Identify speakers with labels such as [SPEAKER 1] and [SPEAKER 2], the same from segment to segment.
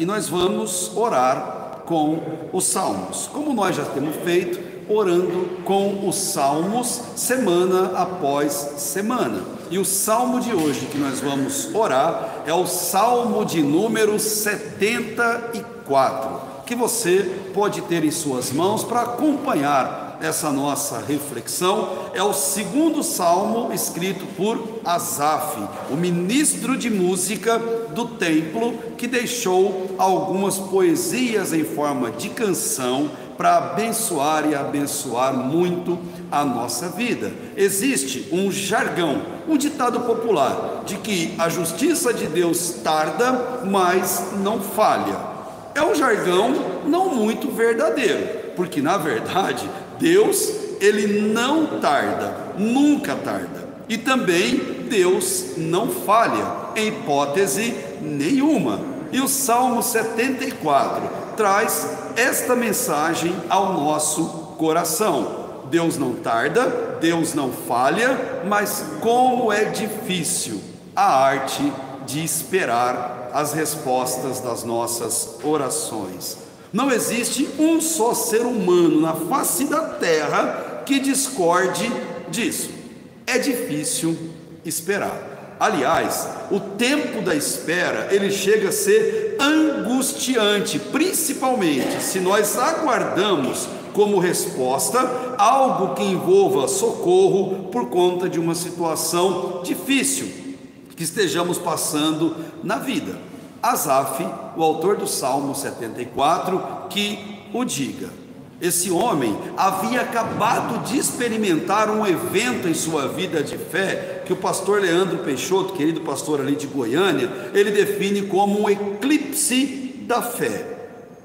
[SPEAKER 1] e nós vamos orar com os salmos, como nós já temos feito, orando com os salmos semana após semana. E o salmo de hoje que nós vamos orar é o salmo de número 74, que você pode ter em suas mãos para acompanhar essa nossa reflexão. É o segundo salmo escrito por Asaf, o ministro de música do templo, que deixou algumas poesias em forma de canção para abençoar e abençoar muito a nossa vida. Existe um jargão, um ditado popular, de que a justiça de Deus tarda, mas não falha. É um jargão não muito verdadeiro, porque na verdade Deus, ele não tarda, nunca tarda, e também Deus não falha em hipótese nenhuma. E o Salmo 74 traz esta mensagem ao nosso coração: Deus não tarda, Deus não falha, mas como é difícil a arte de esperar as respostas das nossas orações. Não existe um só ser humano na face da terra que discorde disso. É difícil esperar. Aliás, o tempo da espera, ele chega a ser angustiante, principalmente se nós aguardamos como resposta algo que envolva socorro por conta de uma situação difícil que estejamos passando na vida. Asaf, o autor do Salmo 74, que o diga. Esse homem havia acabado de experimentar um evento em sua vida de fé, que o pastor Leandro Peixoto, querido pastor ali de Goiânia, ele define como um eclipse da fé.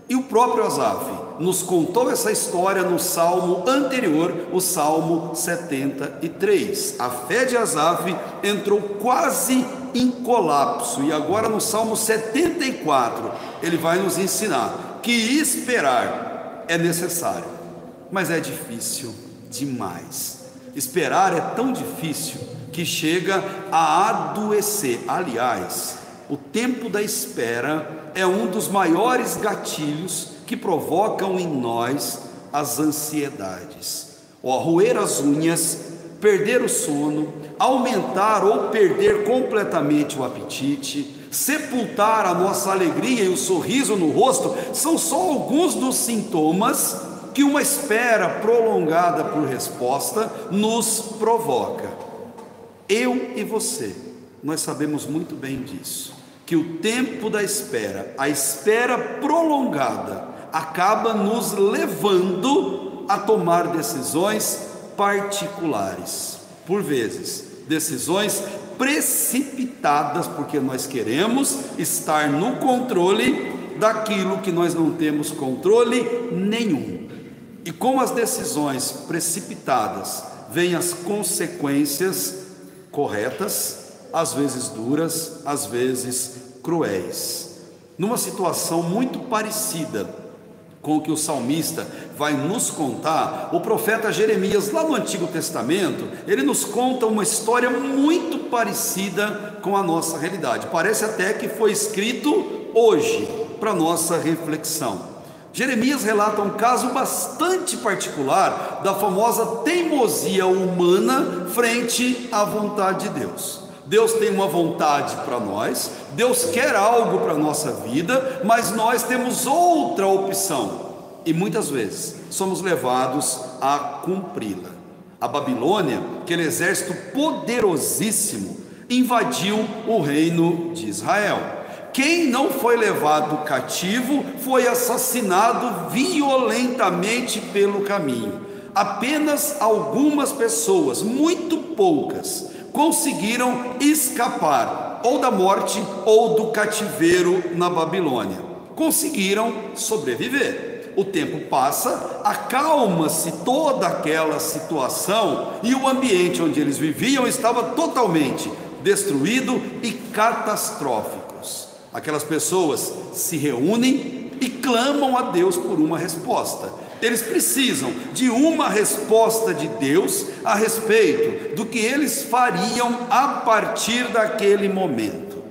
[SPEAKER 1] E o próprio Asaf nos contou essa história no salmo anterior, o Salmo 73. A fé de Asaf entrou quase em colapso, e agora no Salmo 74 ele vai nos ensinar que esperar é necessário, mas é difícil demais. Esperar é tão difícil que chega a adoecer. Aliás, o tempo da espera é um dos maiores gatilhos que provocam em nós as ansiedades. Roer as unhas, perder o sono, aumentar ou perder completamente o apetite, sepultar a nossa alegria e o sorriso no rosto, são só alguns dos sintomas que uma espera prolongada por resposta nos provoca. Eu e você, nós sabemos muito bem disso, que o tempo da espera, a espera prolongada, acaba nos levando a tomar decisões particulares, por vezes decisões precipitadas, porque nós queremos estar no controle daquilo que nós não temos controle nenhum. E com as decisões precipitadas vêm as consequências corretas, às vezes duras, às vezes cruéis. Numa situação muito parecida com o que o salmista vai nos contar, o profeta Jeremias, lá no Antigo Testamento, ele nos conta uma história muito parecida com a nossa realidade. Parece até que foi escrito hoje para nossa reflexão. Jeremias relata um caso bastante particular da famosa teimosia humana frente à vontade de Deus. Deus tem uma vontade para nós, Deus quer algo para a nossa vida, mas nós temos outra opção, e muitas vezes somos levados a cumpri-la. A Babilônia, aquele exército poderosíssimo, invadiu o reino de Israel. Quem não foi levado cativo foi assassinado violentamente pelo caminho. Apenas algumas pessoas, muito poucas, conseguiram escapar ou da morte ou do cativeiro na Babilônia. Conseguiram sobreviver. O tempo passa, acalma-se toda aquela situação e o ambiente onde eles viviam estava totalmente destruído e catastróficos. Aquelas pessoas se reúnem e clamam a Deus por uma resposta. Eles precisam de uma resposta de Deus a respeito do que eles fariam a partir daquele momento.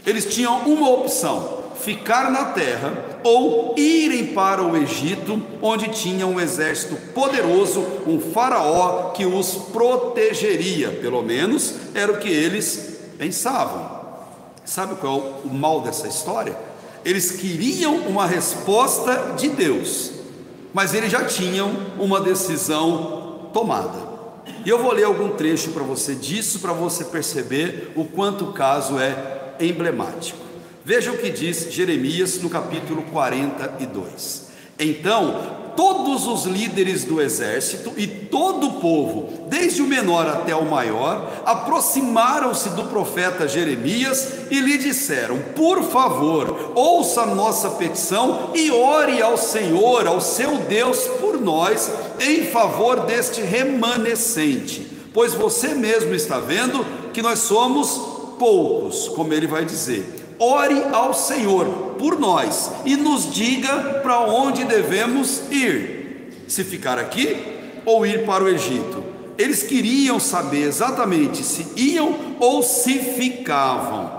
[SPEAKER 1] Eles tinham uma opção: ficar na terra ou irem para o Egito, onde tinha um exército poderoso, um faraó que os protegeria. Pelo menos era o que eles pensavam. Sabe qual é o mal dessa história? Eles queriam uma resposta de Deus, mas eles já tinham uma decisão tomada. E eu vou ler algum trecho para você disso, para você perceber o quanto o caso é emblemático. Veja o que diz Jeremias no capítulo 42. Então todos os líderes do exército e todo o povo, desde o menor até o maior, aproximaram-se do profeta Jeremias e lhe disseram: por favor, ouça a nossa petição e ore ao Senhor, ao seu Deus, por nós, em favor deste remanescente, pois você mesmo está vendo que nós somos poucos, como ele vai dizer. Ore ao Senhor por nós e nos diga para onde devemos ir, se ficar aqui ou ir para o Egito. Eles queriam saber exatamente se iam ou se ficavam.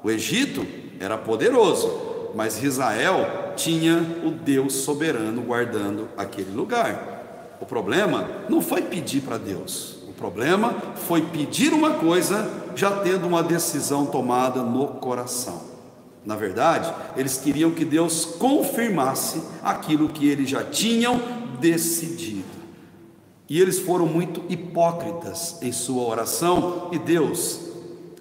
[SPEAKER 1] O Egito era poderoso, mas Israel tinha o Deus soberano guardando aquele lugar. O problema não foi pedir para Deus, o problema foi pedir uma coisa já tendo uma decisão tomada no coração. Na verdade, eles queriam que Deus confirmasse aquilo que eles já tinham decidido. E eles foram muito hipócritas em sua oração, e Deus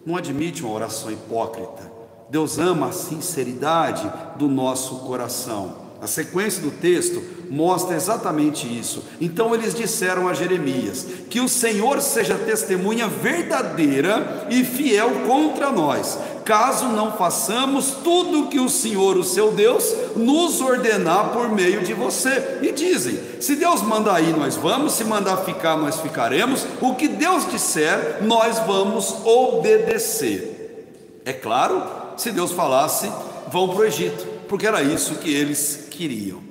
[SPEAKER 1] não admite uma oração hipócrita. Deus ama a sinceridade do nosso coração. A sequência do texto mostra exatamente isso. Então eles disseram a Jeremias: que o Senhor seja testemunha verdadeira e fiel contra nós, caso não façamos tudo o que o Senhor, o seu Deus, nos ordenar por meio de você. E dizem: se Deus mandar ir, nós vamos; se mandar ficar, nós ficaremos; o que Deus disser, nós vamos obedecer. É claro, se Deus falasse: vão para o Egito, porque era isso que eles queriam.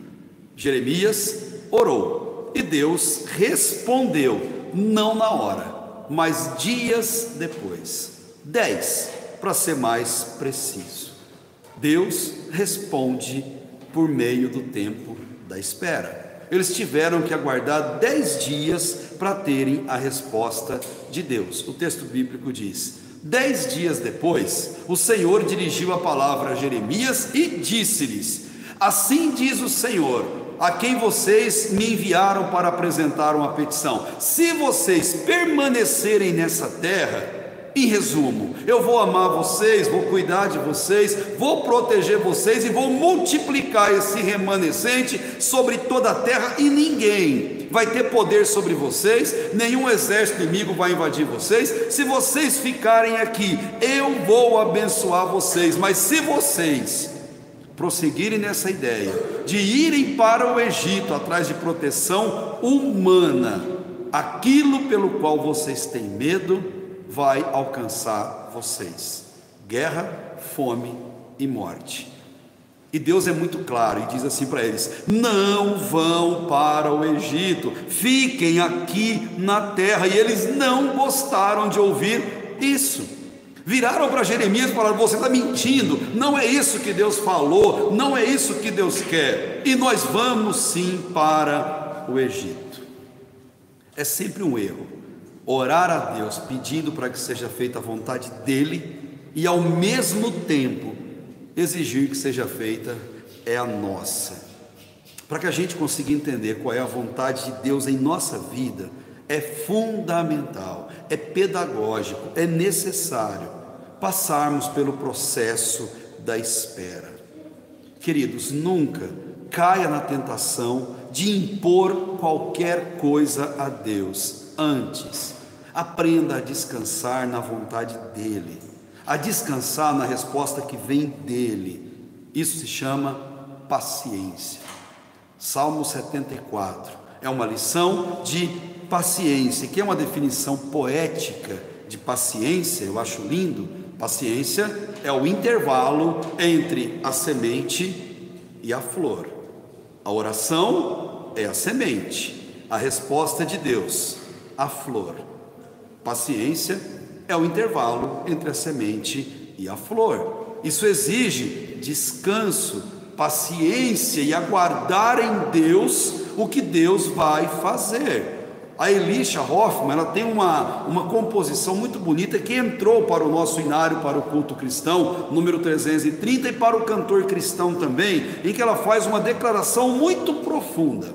[SPEAKER 1] Jeremias orou e Deus respondeu, não na hora, mas dias depois, 10 para ser mais preciso. Deus responde por meio do tempo da espera. Eles tiveram que aguardar 10 dias para terem a resposta de Deus. O texto bíblico diz: 10 dias depois, o Senhor dirigiu a palavra a Jeremias e disse-lhes: assim diz o Senhor, a quem vocês me enviaram para apresentar uma petição: se vocês permanecerem nessa terra, em resumo, eu vou amar vocês, vou cuidar de vocês, vou proteger vocês e vou multiplicar esse remanescente sobre toda a terra, e ninguém vai ter poder sobre vocês, nenhum exército inimigo vai invadir vocês. Se vocês ficarem aqui, eu vou abençoar vocês. Mas se vocês prosseguirem nessa ideia de irem para o Egito atrás de proteção humana, aquilo pelo qual vocês têm medo vai alcançar vocês: guerra, fome e morte. E Deus é muito claro e diz assim para eles: não vão para o Egito, fiquem aqui na terra. E eles não gostaram de ouvir isso. Viraram para Jeremias e falaram: você está mentindo, não é isso que Deus falou, não é isso que Deus quer, e nós vamos sim para o Egito. É sempre um erro orar a Deus pedindo para que seja feita a vontade dele e ao mesmo tempo exigir que seja feita a nossa. Para que a gente consiga entender qual é a vontade de Deus em nossa vida, é fundamental, é pedagógico, é necessário passarmos pelo processo da espera. Queridos, nunca caia na tentação de impor qualquer coisa a Deus. Antes, aprenda a descansar na vontade dele, a descansar na resposta que vem dele. Isso se chama paciência. Salmo 74 é uma lição de paciência, que é uma definição poética de paciência. Eu acho lindo. Paciência é o intervalo entre a semente e a flor. A oração é a semente, a resposta de Deus, a flor. Paciência é o intervalo entre a semente e a flor. Isso exige descanso, paciência e aguardar em Deus o que Deus vai fazer. A Elisha Hoffman, ela tem uma composição muito bonita que entrou para o nosso inário, para o culto cristão, número 330, e para o cantor cristão também, em que ela faz uma declaração muito profunda,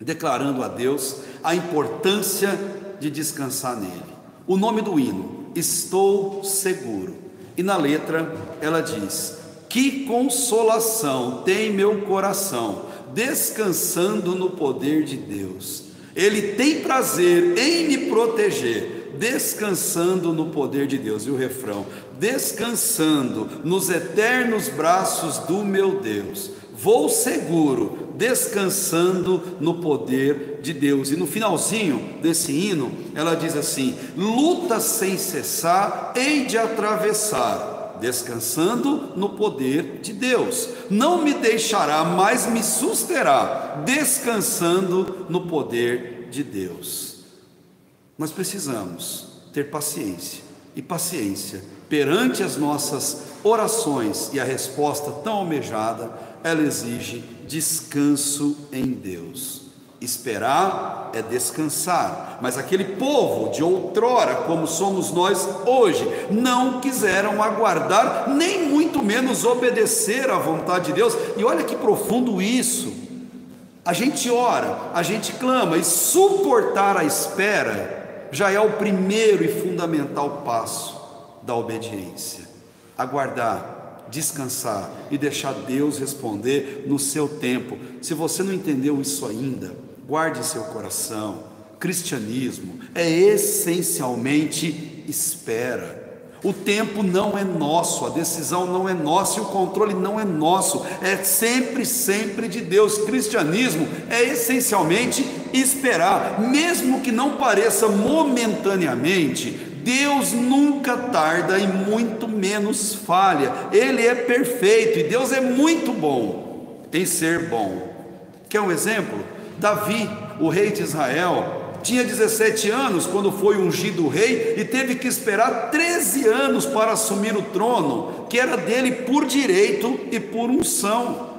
[SPEAKER 1] declarando a Deus a importância de descansar nele. O nome do hino, Estou Seguro, e na letra ela diz: que consolação tem meu coração, descansando no poder de Deus. Ele tem prazer em me proteger, descansando no poder de Deus. E o refrão: descansando nos eternos braços do meu Deus. Vou seguro, descansando no poder de Deus. E no finalzinho desse hino, ela diz assim: luta sem cessar, hei de atravessar, descansando no poder de Deus. Não me deixará, mas me susterá, descansando no poder de Deus. Nós precisamos ter paciência, e paciência perante as nossas orações, e a resposta tão almejada, ela exige descanso em Deus. Esperar é descansar, mas aquele povo de outrora, como somos nós hoje, não quiseram aguardar, nem muito menos obedecer à vontade de Deus. E olha que profundo isso. A gente ora, a gente clama, e suportar a espera já é o primeiro e fundamental passo da obediência. Aguardar, descansar e deixar Deus responder no seu tempo. Se você não entendeu isso ainda, guarde em seu coração. Cristianismo é essencialmente espera. O tempo não é nosso, a decisão não é nossa e o controle não é nosso, é sempre, sempre de Deus. Cristianismo é essencialmente esperar, mesmo que não pareça momentaneamente. Deus nunca tarda e muito menos falha. Ele é perfeito e Deus é muito bom em ser bom. Quer um exemplo? Davi, o rei de Israel, tinha 17 anos quando foi ungido rei e teve que esperar 13 anos para assumir o trono, que era dele por direito e por unção.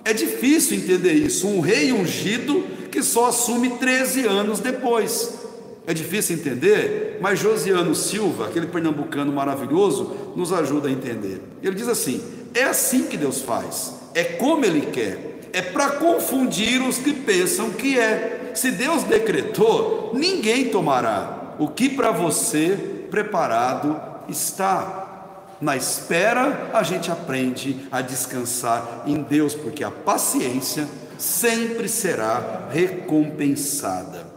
[SPEAKER 1] É difícil entender isso, um rei ungido que só assume 13 anos depois. É difícil entender, mas Josiano Silva, aquele pernambucano maravilhoso, nos ajuda a entender. Ele diz assim: é assim que Deus faz, é como Ele quer, é para confundir os que pensam que é. Se Deus decretou, ninguém tomará. O que para você preparado está. Na espera, a gente aprende a descansar em Deus, porque a paciência sempre será recompensada.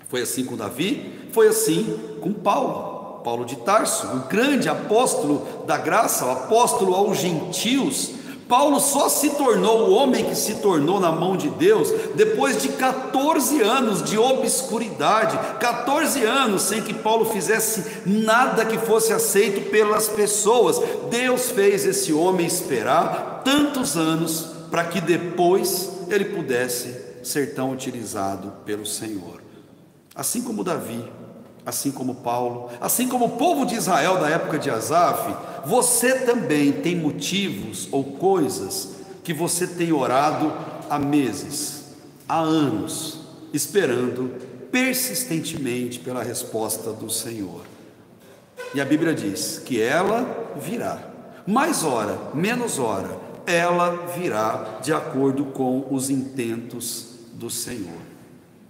[SPEAKER 1] Foi assim com Davi, foi assim com Paulo de Tarso, o grande apóstolo da graça, o apóstolo aos gentios. Paulo só se tornou o homem que se tornou na mão de Deus depois de 14 anos de obscuridade, 14 anos sem que Paulo fizesse nada que fosse aceito pelas pessoas. Deus fez esse homem esperar tantos anos para que depois ele pudesse ser tão utilizado pelo Senhor. Assim como Davi, assim como Paulo, assim como o povo de Israel da época de Asaf, você também tem motivos ou coisas que você tem orado há meses, há anos, esperando persistentemente pela resposta do Senhor. E a Bíblia diz que ela virá, mais hora, menos hora, ela virá de acordo com os intentos do Senhor.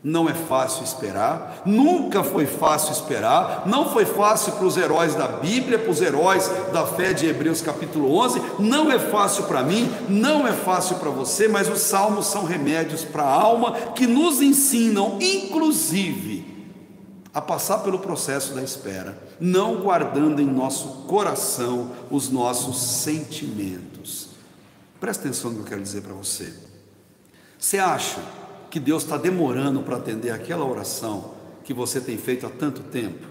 [SPEAKER 1] Não é fácil esperar, nunca foi fácil esperar, não foi fácil para os heróis da Bíblia, para os heróis da fé de Hebreus capítulo 11, não é fácil para mim, não é fácil para você, mas os salmos são remédios para a alma que nos ensinam, inclusive, a passar pelo processo da espera, não guardando em nosso coração os nossos sentimentos. Presta atenção no que eu quero dizer para você. Você acha que Deus está demorando para atender aquela oração que você tem feito há tanto tempo?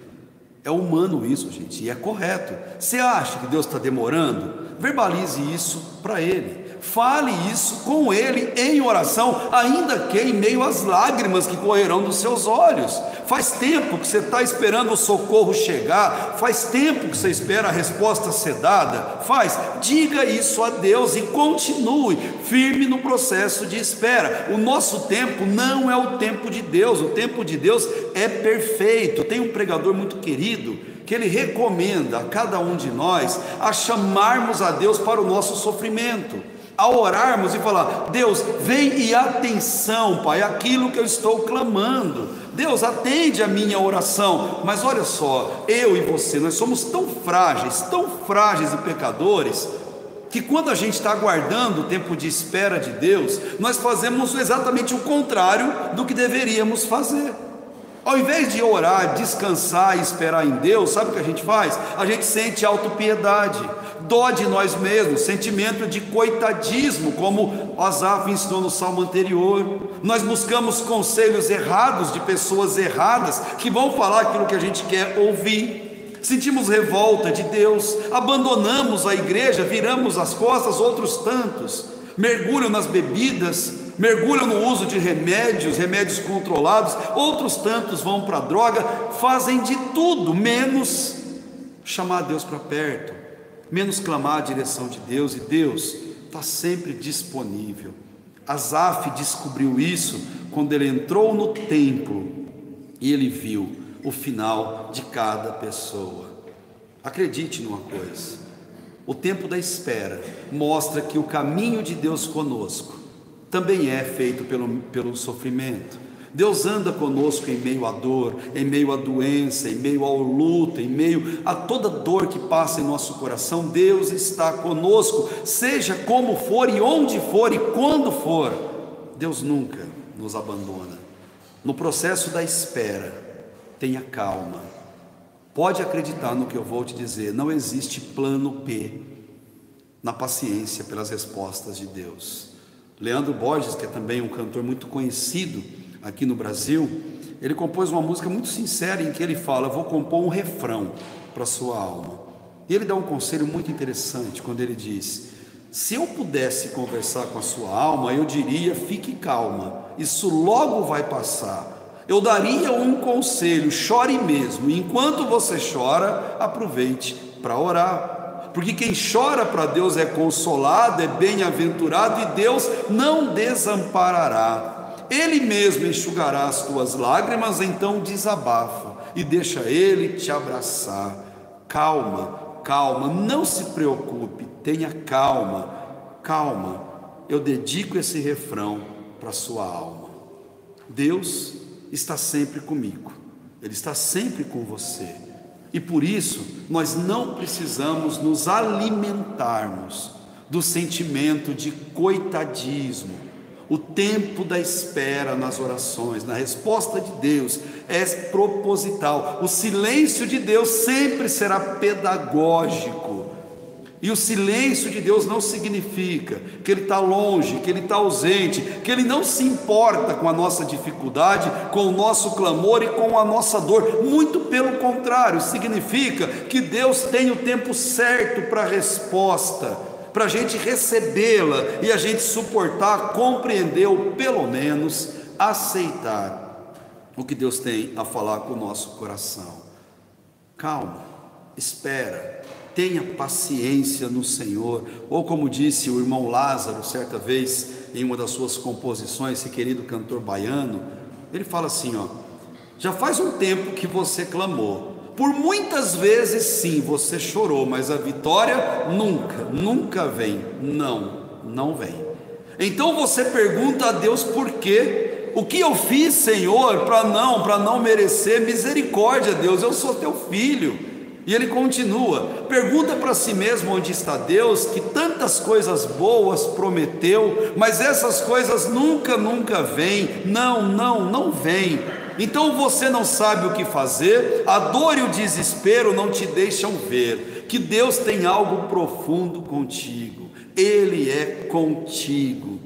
[SPEAKER 1] É humano isso, gente, e é correto. Você acha que Deus está demorando? Verbalize isso para Ele. Fale isso com Ele em oração, ainda que em meio às lágrimas que correrão dos seus olhos. Faz tempo que você está esperando o socorro chegar, faz tempo que você espera a resposta ser dada. Diga isso a Deus e continue firme no processo de espera. O nosso tempo não é o tempo de Deus, o tempo de Deus é perfeito. Tem um pregador muito querido que ele recomenda a cada um de nós a chamarmos a Deus para o nosso sofrimento, a orarmos e falar: Deus, vem e atenção, Pai, aquilo que eu estou clamando. Deus, atende a minha oração. Mas olha só, eu e você, nós somos tão frágeis e pecadores, que quando a gente está aguardando o tempo de espera de Deus, nós fazemos exatamente o contrário do que deveríamos fazer. Ao invés de orar, descansar e esperar em Deus, sabe o que a gente faz? A gente sente autopiedade, dó de nós mesmos, sentimento de coitadismo, como Asaf ensinou no salmo anterior. Nós buscamos conselhos errados de pessoas erradas, que vão falar aquilo que a gente quer ouvir. Sentimos revolta de Deus, abandonamos a igreja, viramos as costas. Outros tantos mergulham nas bebidas, mergulham no uso de remédios controlados. Outros tantos vão para a droga, fazem de tudo menos chamar Deus para perto, menos clamar a direção de Deus. E Deus está sempre disponível. Asaf descobriu isso quando ele entrou no templo e ele viu o final de cada pessoa. Acredite numa coisa: o tempo da espera mostra que o caminho de Deus conosco também é feito pelo sofrimento. Deus anda conosco em meio à dor, em meio à doença, em meio ao luto, em meio a toda dor que passa em nosso coração. Deus está conosco, seja como for e onde for e quando for. Deus nunca nos abandona. No processo da espera, tenha calma. Pode acreditar no que eu vou te dizer, não existe plano B na paciência pelas respostas de Deus. Leandro Borges, que é também um cantor muito conhecido aqui no Brasil, ele compôs uma música muito sincera em que ele fala: vou compor um refrão para a sua alma. E ele dá um conselho muito interessante quando ele diz: se eu pudesse conversar com a sua alma, eu diria: fique calma, isso logo vai passar. Eu daria um conselho: chore mesmo, e enquanto você chora, aproveite para orar, porque quem chora para Deus é consolado, é bem-aventurado, e Deus não desamparará. Ele mesmo enxugará as tuas lágrimas. Então desabafa e deixa Ele te abraçar. Calma, não se preocupe, tenha calma. Eu dedico esse refrão para a sua alma. Deus está sempre comigo, Ele está sempre com você, e por isso nós não precisamos nos alimentarmos do sentimento de coitadismo. O tempo da espera nas orações, na resposta de Deus, é proposital. O silêncio de Deus sempre será pedagógico. E o silêncio de Deus não significa que Ele está longe, que Ele está ausente, que Ele não se importa com a nossa dificuldade, com o nosso clamor e com a nossa dor. Muito pelo contrário, significa que Deus tem o tempo certo para a resposta, para a gente recebê-la e a gente suportar, compreender ou pelo menos aceitar o que Deus tem a falar com o nosso coração. Calma, espera, tenha paciência no Senhor. Ou como disse o irmão Lázaro certa vez em uma das suas composições, esse querido cantor baiano, ele fala assim: já faz um tempo que você clamou, por muitas vezes sim, você chorou, mas a vitória nunca vem. Não vem. Então você pergunta a Deus: por quê? O que eu fiz, Senhor, para não merecer misericórdia? Deus, eu sou teu filho. E ele continua, pergunta para si mesmo onde está Deus, que tantas coisas boas prometeu, mas essas coisas nunca vêm. Não vêm. Então você não sabe o que fazer, a dor e o desespero não te deixam ver que Deus tem algo profundo contigo, Ele é contigo.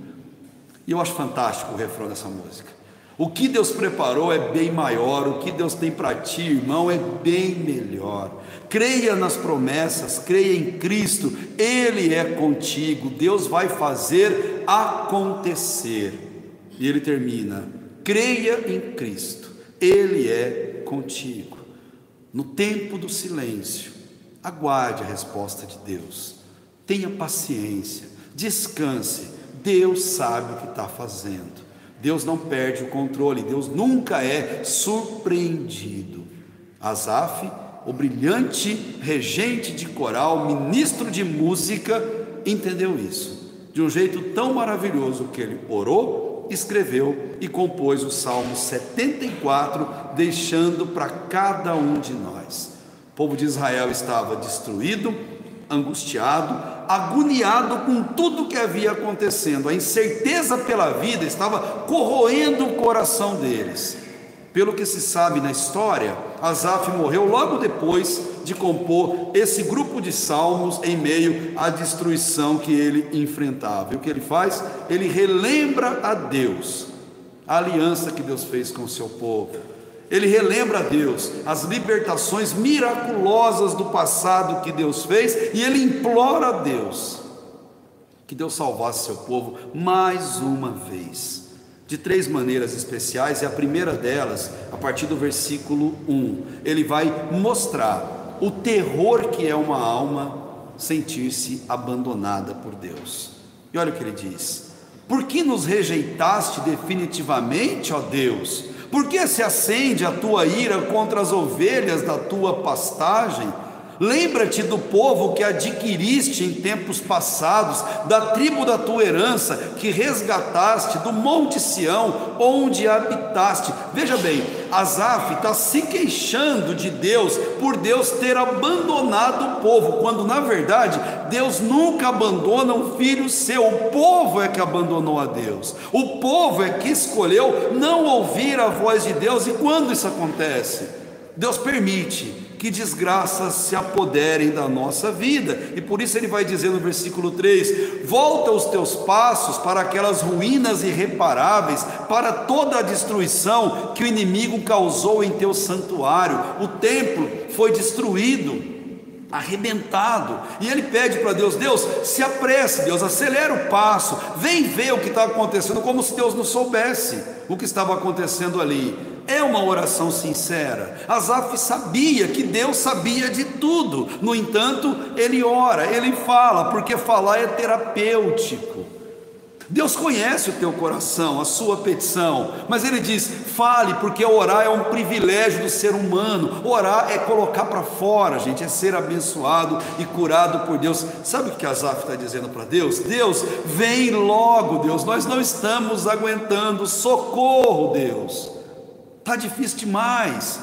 [SPEAKER 1] E eu acho fantástico o refrão dessa música. O que Deus preparou é bem maior, o que Deus tem para ti, irmão, é bem melhor. Creia nas promessas, creia em Cristo, Ele é contigo, Deus vai fazer acontecer. E ele termina: creia em Cristo, Ele é contigo. No tempo do silêncio, aguarde a resposta de Deus, tenha paciência, descanse, Deus sabe o que está fazendo. Deus não perde o controle, Deus nunca é surpreendido. Asaf, o brilhante regente de coral, ministro de música, entendeu isso de um jeito tão maravilhoso que ele orou, escreveu e compôs o Salmo 74, deixando para cada um de nós. O povo de Israel estava destruído, angustiado, agoniado com tudo que havia acontecendo. A incerteza pela vida estava corroendo o coração deles. Pelo que se sabe na história, Asaf morreu logo depois de compor esse grupo de salmos em meio à destruição que ele enfrentava. E o que ele faz? Ele relembra a Deus a aliança que Deus fez com o seu povo. Ele relembra a Deus as libertações miraculosas do passado que Deus fez, e ele implora a Deus que Deus salvasse seu povo mais uma vez, de 3 maneiras especiais. E a primeira delas, a partir do versículo 1, ele vai mostrar o terror que é uma alma sentir-se abandonada por Deus. E olha o que ele diz: por que nos rejeitaste definitivamente, ó Deus? Por que se acende a tua ira contra as ovelhas da tua pastagem? Lembra-te do povo que adquiriste em tempos passados, da tribo da tua herança, que resgataste do monte Sião, onde habitaste. Veja bem, Asaf está se queixando de Deus, por Deus ter abandonado o povo, quando na verdade Deus nunca abandona um filho seu. O povo é que abandonou a Deus, o povo é que escolheu não ouvir a voz de Deus. E quando isso acontece, Deus permite que desgraças se apoderem da nossa vida, e por isso ele vai dizer no versículo 3: volta os teus passos para aquelas ruínas irreparáveis, para toda a destruição que o inimigo causou em teu santuário. O templo foi destruído, arrebentado, e ele pede para Deus: Deus, se apresse, Deus, acelera o passo, vem ver o que está acontecendo, como se Deus não soubesse o que estava acontecendo ali. É uma oração sincera. Asaf sabia que Deus sabia de tudo, no entanto, ele ora, ele fala, porque falar é terapêutico. Deus conhece o teu coração, a sua petição, mas ele diz: fale, porque orar é um privilégio do ser humano. Orar é colocar para fora, gente, é ser abençoado e curado por Deus. Sabe o que Asaf está dizendo para Deus? Deus, vem logo, Deus, nós não estamos aguentando, socorro, Deus, está difícil demais.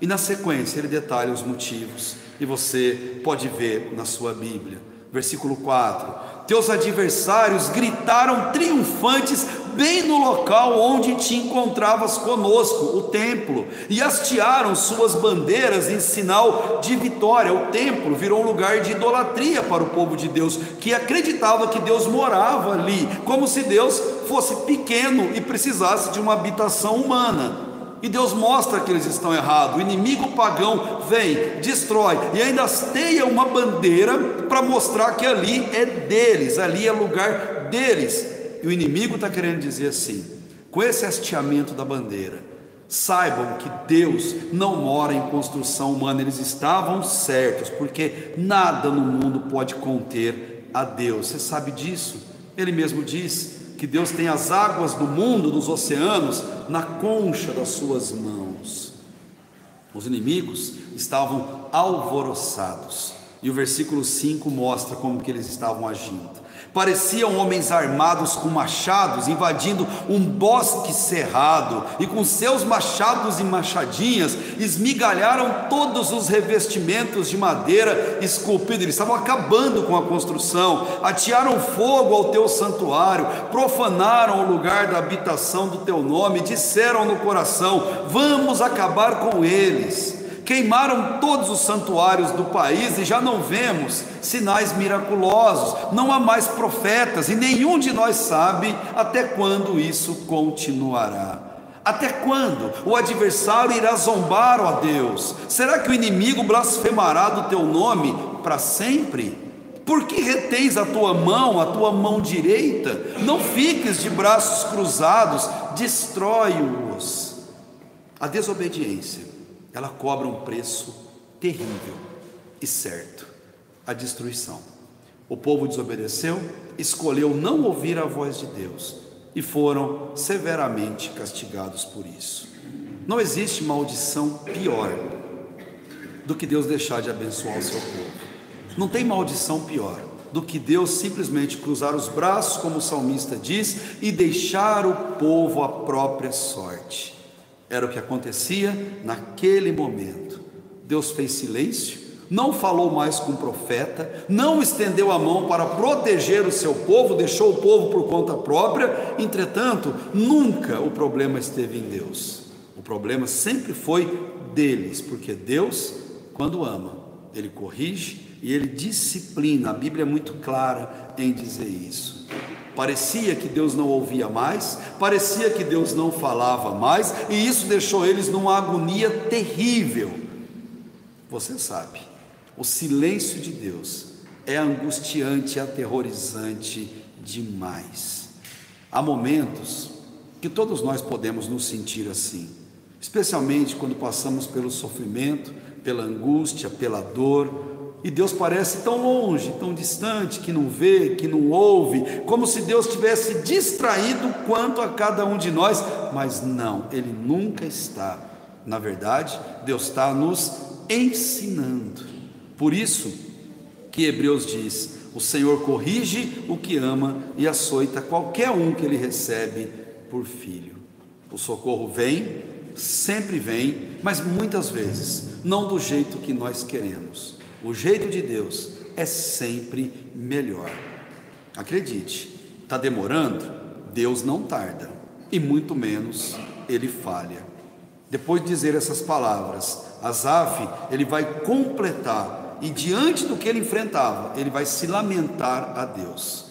[SPEAKER 1] E na sequência ele detalha os motivos, e você pode ver na sua Bíblia. Versículo 4: teus adversários gritaram triunfantes bem no local onde te encontravas conosco, o templo, e hastearam suas bandeiras em sinal de vitória. O templo virou um lugar de idolatria para o povo de Deus, que acreditava que Deus morava ali, como se Deus fosse pequeno e precisasse de uma habitação humana. E Deus mostra que eles estão errados. O inimigo pagão vem, destrói e ainda hasteia uma bandeira para mostrar que ali é deles, ali é lugar deles. E o inimigo está querendo dizer assim, com esse hasteamento da bandeira: saibam que Deus não mora em construção humana. Eles estavam certos, porque nada no mundo pode conter a Deus. Você sabe disso? Ele mesmo diz que Deus tem as águas do mundo, dos oceanos, na concha das suas mãos. Os inimigos estavam alvoroçados, e o versículo 5 mostra como que eles estavam agindo. Pareciam homens armados com machados, invadindo um bosque cerrado, e com seus machados e machadinhas esmigalharam todos os revestimentos de madeira esculpida. Eles estavam acabando com a construção, atearam fogo ao teu santuário, profanaram o lugar da habitação do teu nome, disseram no coração: vamos acabar com eles. Queimaram todos os santuários do país e já não vemos sinais miraculosos, não há mais profetas, e nenhum de nós sabe até quando isso continuará. Até quando o adversário irá zombar, ó Deus? Será que o inimigo blasfemará do teu nome para sempre? Por que retens a tua mão direita? Não fiques de braços cruzados, destrói-os. A desobediência, ela cobra um preço terrível e certo: a destruição. O povo desobedeceu, escolheu não ouvir a voz de Deus e foram severamente castigados por isso. Não existe maldição pior do que Deus deixar de abençoar o seu povo. Não tem maldição pior do que Deus simplesmente cruzar os braços, como o salmista diz, e deixar o povo à própria sorte. Era o que acontecia naquele momento. Deus fez silêncio, não falou mais com o profeta, não estendeu a mão para proteger o seu povo, deixou o povo por conta própria. Entretanto, nunca o problema esteve em Deus. O problema sempre foi deles, porque Deus, quando ama, Ele corrige e Ele disciplina. A Bíblia é muito clara em dizer isso. Parecia que Deus não ouvia mais, parecia que Deus não falava mais, e isso deixou eles numa agonia terrível. Você sabe, o silêncio de Deus é angustiante e aterrorizante demais. Há momentos que todos nós podemos nos sentir assim, especialmente quando passamos pelo sofrimento, pela angústia, pela dor, e Deus parece tão longe, tão distante, que não vê, que não ouve, como se Deus tivesse distraído quanto a cada um de nós. Mas não, Ele nunca está. Na verdade, Deus está nos ensinando. Por isso que Hebreus diz: o Senhor corrige o que ama e açoita qualquer um que Ele recebe por filho. O socorro vem, sempre vem, mas muitas vezes não do jeito que nós queremos. O jeito de Deus é sempre melhor. Acredite, está demorando? Deus não tarda, e muito menos Ele falha. Depois de dizer essas palavras, Asaf, ele vai completar, e diante do que ele enfrentava, ele vai se lamentar a Deus.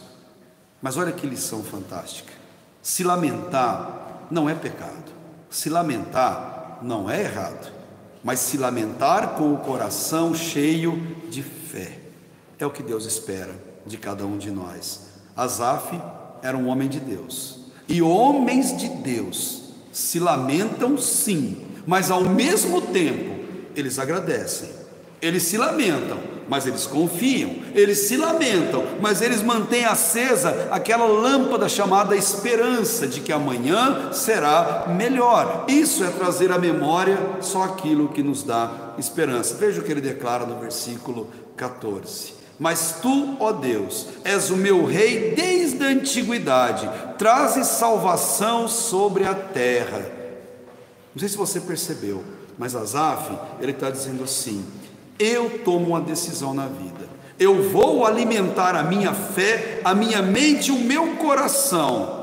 [SPEAKER 1] Mas olha que lição fantástica: se lamentar não é pecado, se lamentar não é errado, mas se lamentar com o coração cheio de fé é o que Deus espera de cada um de nós. Asaf era um homem de Deus, e homens de Deus se lamentam sim, mas ao mesmo tempo eles agradecem. Eles se lamentam, mas eles confiam. Eles se lamentam, mas eles mantêm acesa aquela lâmpada chamada esperança de que amanhã será melhor. Isso é trazer à memória só aquilo que nos dá esperança. Veja o que ele declara no versículo 14: mas tu, ó Deus, és o meu rei desde a antiguidade, trazes salvação sobre a terra. Não sei se você percebeu, mas Asaf, ele está dizendo assim: eu tomo uma decisão na vida, eu vou alimentar a minha fé, a minha mente e o meu coração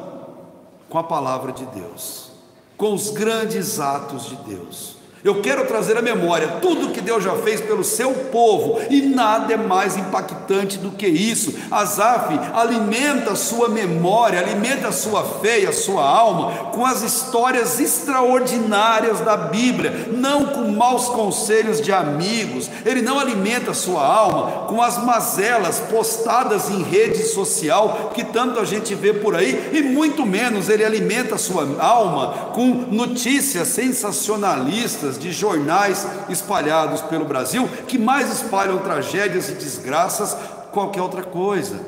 [SPEAKER 1] com a palavra de Deus, com os grandes atos de Deus. Eu quero trazer à memória tudo que Deus já fez pelo seu povo, e nada é mais impactante do que isso. Asaf alimenta a sua memória, alimenta a sua fé e a sua alma com as histórias extraordinárias da Bíblia, não com maus conselhos de amigos. Ele não alimenta a sua alma com as mazelas postadas em rede social que tanto a gente vê por aí, e muito menos ele alimenta a sua alma com notícias sensacionalistas de jornais espalhados pelo Brasil, que mais espalham tragédias e desgraças qualquer outra coisa.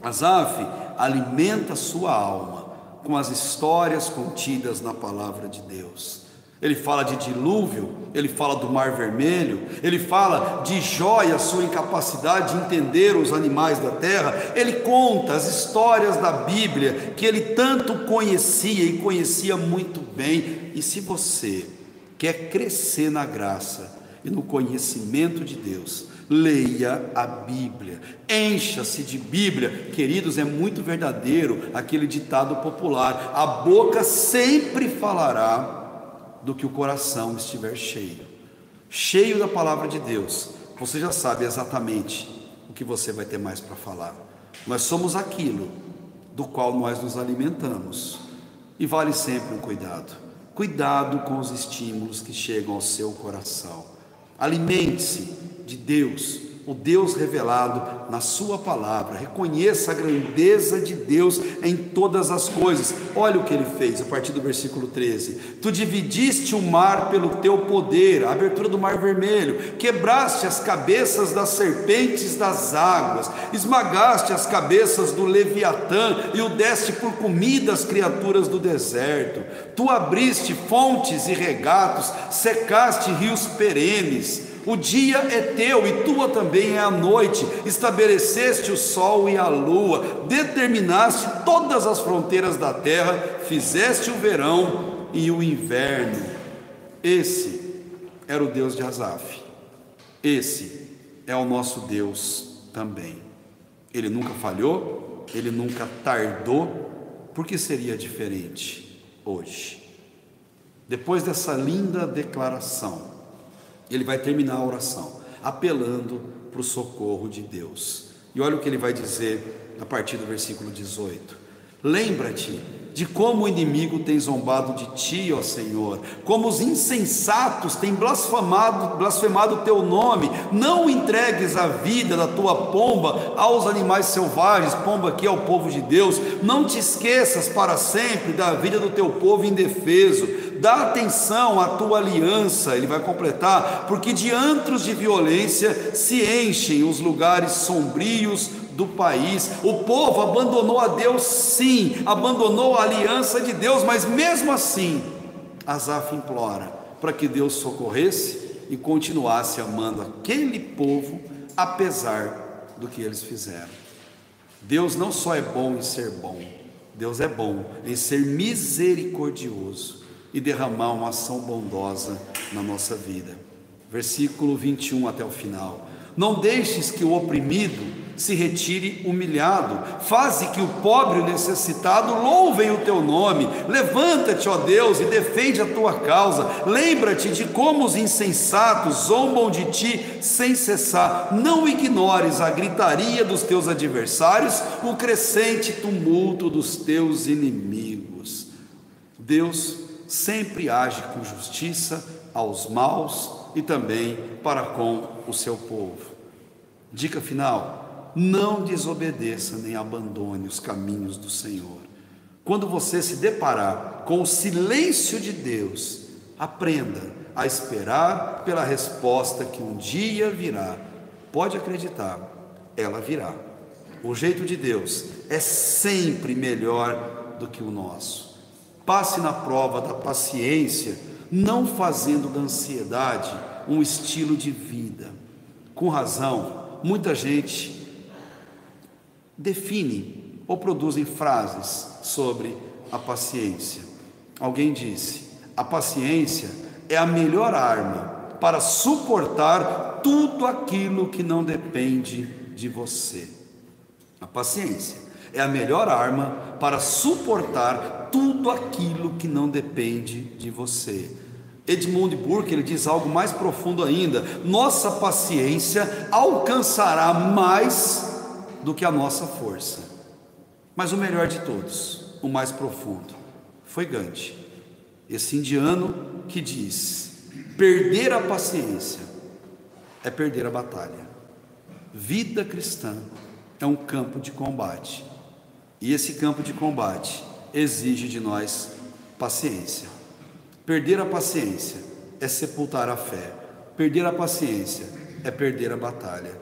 [SPEAKER 1] Asaf alimenta sua alma com as histórias contidas na palavra de Deus. Ele fala de dilúvio, ele fala do Mar Vermelho, ele fala de Jó e a sua incapacidade de entender os animais da terra. Ele conta as histórias da Bíblia que ele tanto conhecia, e conhecia muito bem. E se você quer crescer na graça e no conhecimento de Deus, leia a Bíblia, encha-se de Bíblia. Queridos, é muito verdadeiro aquele ditado popular: a boca sempre falará do que o coração estiver cheio da palavra de Deus. Você já sabe exatamente o que você vai ter mais para falar. Nós somos aquilo do qual nós nos alimentamos, e vale sempre um cuidado. Cuidado com os estímulos que chegam ao seu coração. Alimente-se de Deus, o Deus revelado na sua palavra. Reconheça a grandeza de Deus em todas as coisas. Olha o que ele fez a partir do versículo 13: tu dividiste o mar pelo teu poder, a abertura do mar vermelho, quebraste as cabeças das serpentes das águas, esmagaste as cabeças do Leviatã e o deste por comida às criaturas do deserto. Tu abriste fontes e regatos, secaste rios perenes. O dia é teu e tua também é a noite, estabeleceste o sol e a lua, determinaste todas as fronteiras da terra, fizeste o verão e o inverno. Esse era o Deus de Asaf, esse é o nosso Deus também. Ele nunca falhou, ele nunca tardou. Por que seria diferente hoje? Depois dessa linda declaração, ele vai terminar a oração apelando para o socorro de Deus. E olha o que ele vai dizer a partir do versículo 18: lembra-te de como o inimigo tem zombado de ti, ó Senhor, como os insensatos têm blasfemado o teu nome. Não entregues a vida da tua pomba aos animais selvagens. Pomba aqui é o povo de Deus. Não te esqueças para sempre da vida do teu povo indefeso. Dá atenção à tua aliança. Ele vai completar: porque de antros de violência se enchem os lugares sombrios do país. O povo abandonou a Deus, sim, abandonou a aliança de Deus, mas mesmo assim Asaf implora para que Deus socorresse e continuasse amando aquele povo apesar do que eles fizeram. Deus não só é bom em ser bom, Deus é bom em ser misericordioso e derramar uma ação bondosa na nossa vida. Versículo 21 até o final: não deixes que o oprimido se retire humilhado, faze que o pobre e o necessitado louvem o teu nome. Levanta-te, ó Deus, e defende a tua causa. Lembra-te de como os insensatos zombam de ti sem cessar. Não ignores a gritaria dos teus adversários, o crescente tumulto dos teus inimigos. Deus sempre age com justiça aos maus e também para com o seu povo. Dica final: não desobedeça nem abandone os caminhos do Senhor. Quando você se deparar com o silêncio de Deus, aprenda a esperar pela resposta que um dia virá. Pode acreditar, ela virá. O jeito de Deus é sempre melhor do que o nosso. Passe na prova da paciência, não fazendo da ansiedade um estilo de vida. Com razão, muita gente define ou produzem frases sobre a paciência. Alguém disse: a paciência é a melhor arma para suportar tudo aquilo que não depende de você. A paciência é a melhor arma para suportar tudo aquilo que não depende de você. Edmund Burke, ele diz algo mais profundo ainda: nossa paciência alcançará mais do que a nossa força. Mas o melhor de todos, o mais profundo, foi Gandhi, esse indiano que diz: perder a paciência é perder a batalha. Vida cristã é um campo de combate, e esse campo de combate exige de nós paciência. Perder a paciência é sepultar a fé. Perder a paciência é perder a batalha.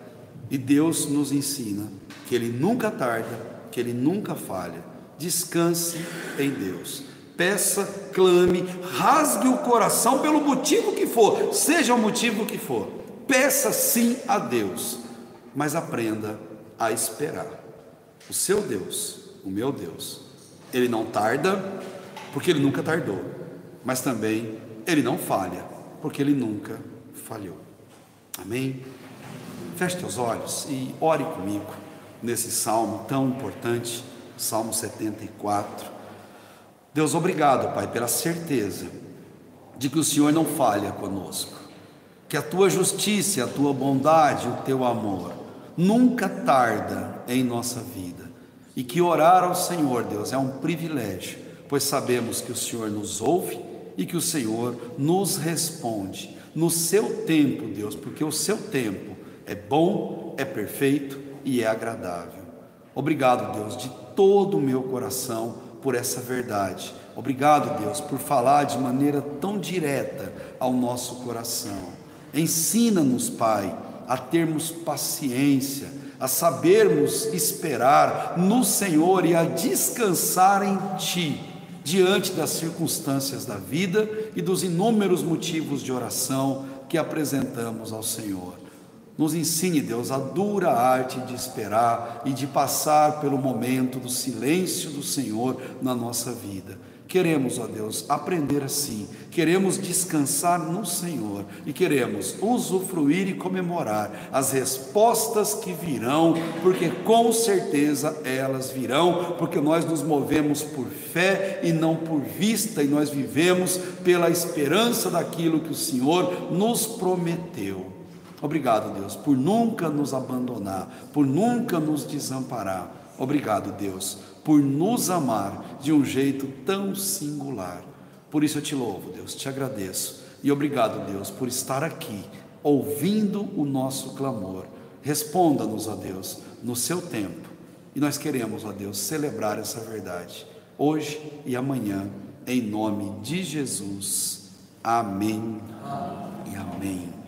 [SPEAKER 1] E Deus nos ensina que Ele nunca tarda, que Ele nunca falha. Descanse em Deus. Peça, clame, rasgue o coração pelo motivo que for, seja o motivo que for. Peça sim a Deus, mas aprenda a esperar. O seu Deus, o meu Deus, Ele não tarda, porque Ele nunca tardou, mas também Ele não falha, porque Ele nunca falhou. Amém? Feche teus olhos e ore comigo nesse salmo tão importante, Salmo 74. Deus, obrigado, Pai, pela certeza de que o Senhor não falha conosco, que a tua justiça, a tua bondade, o teu amor nunca tarda em nossa vida, e que orar ao Senhor, Deus, é um privilégio, pois sabemos que o Senhor nos ouve e que o Senhor nos responde no seu tempo, Deus, porque o seu tempo é bom, é perfeito e é agradável. Obrigado, Deus, de todo o meu coração por essa verdade. Obrigado, Deus, por falar de maneira tão direta ao nosso coração. Ensina-nos, Pai, a termos paciência, a sabermos esperar no Senhor e a descansar em Ti, diante das circunstâncias da vida e dos inúmeros motivos de oração que apresentamos ao Senhor. Nos ensine, Deus, a dura arte de esperar e de passar pelo momento do silêncio do Senhor na nossa vida. Queremos, ó Deus, aprender assim, queremos descansar no Senhor e queremos usufruir e comemorar as respostas que virão, porque com certeza elas virão, porque nós nos movemos por fé e não por vista, e nós vivemos pela esperança daquilo que o Senhor nos prometeu. Obrigado, Deus, por nunca nos abandonar, por nunca nos desamparar. Obrigado, Deus, por nos amar de um jeito tão singular. Por isso eu te louvo, Deus, te agradeço. E obrigado, Deus, por estar aqui, ouvindo o nosso clamor. Responda-nos, ó Deus, no seu tempo. E nós queremos, ó Deus, celebrar essa verdade, hoje e amanhã, em nome de Jesus. Amém e amém.